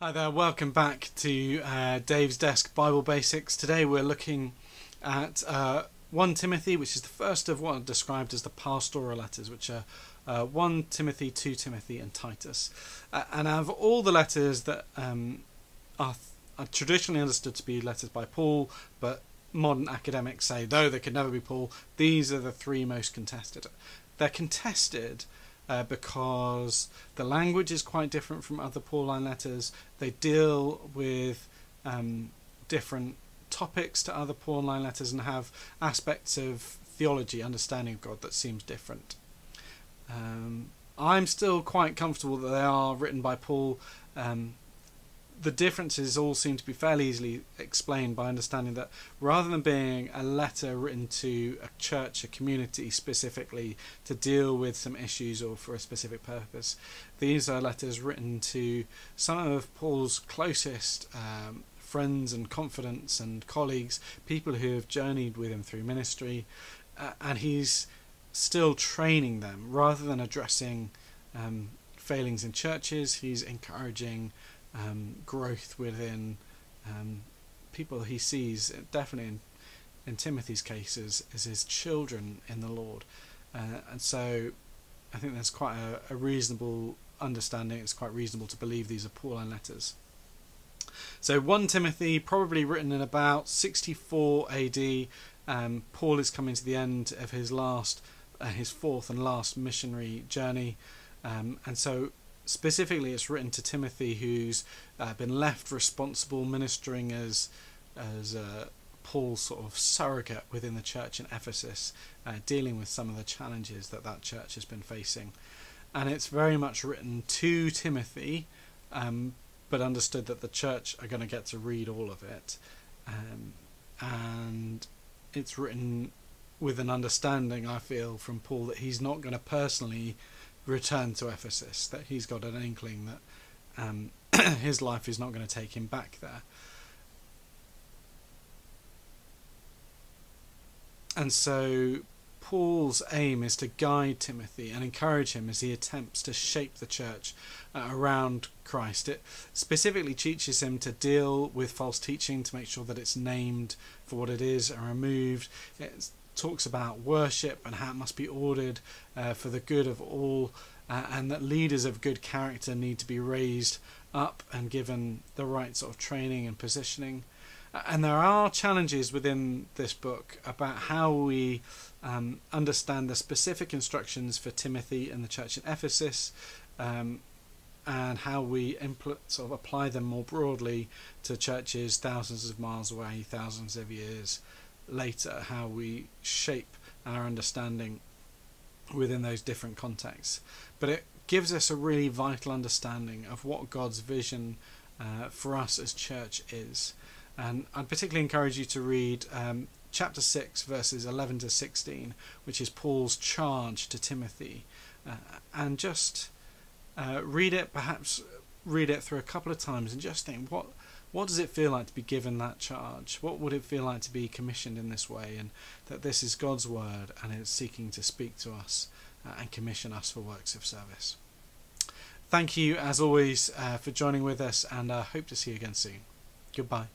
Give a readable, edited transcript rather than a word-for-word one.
Hi there, welcome back to Dave's Desk Bible Basics. Today we're looking at 1 Timothy, which is the first of what are described as the pastoral letters, which are 1 Timothy, 2 Timothy and Titus. And out of all the letters that are traditionally understood to be letters by Paul, but modern academics say, though they could never be Paul, these are the three most contested. They're contested because the language is quite different from other Pauline letters. They deal with different topics to other Pauline letters and have aspects of theology, understanding of God, that seems different. I'm still quite comfortable that they are written by Paul. The differences all seem to be fairly easily explained by understanding that rather than being a letter written to a church, a community specifically to deal with some issues or for a specific purpose, these are letters written to some of Paul's closest friends and confidants and colleagues, people who have journeyed with him through ministry, and he's still training them. Rather than addressing failings in churches, he's encouraging growth within people he sees, definitely in Timothy's case, as his children in the Lord. And so I think there's quite a reasonable understanding. It's quite reasonable to believe these are Pauline letters. So 1 Timothy, probably written in about 64 AD. Paul is coming to the end of his fourth and last missionary journey, and so specifically it's written to Timothy, who's been left responsible, ministering as Paul's sort of surrogate within the church in Ephesus, dealing with some of the challenges that church has been facing. And it's very much written to Timothy, but understood that the church are going to get to read all of it, and it's written with an understanding, I feel, from Paul that he's not going to personally return to Ephesus, that he's got an inkling that his life is not going to take him back there. And so Paul's aim is to guide Timothy and encourage him as he attempts to shape the church around Christ. It specifically teaches him to deal with false teaching, to make sure that it's named for what it is and removed. It talks about worship and how it must be ordered for the good of all, and that leaders of good character need to be raised up and given the right sort of training and positioning. And there are challenges within this book about how we understand the specific instructions for Timothy and the church in Ephesus, and how we sort of apply them more broadly to churches thousands of miles away, thousands of years later, how we shape our understanding within those different contexts. But it gives us a really vital understanding of what God's vision for us as church is. And I'd particularly encourage you to read chapter 6 verses 11 to 16, which is Paul's charge to Timothy, and just read it, perhaps read it through a couple of times and just think, what does it feel like to be given that charge? What would it feel like to be commissioned in this way? And that this is God's word and it's seeking to speak to us and commission us for works of service. Thank you, as always, for joining with us, and I hope to see you again soon. Goodbye.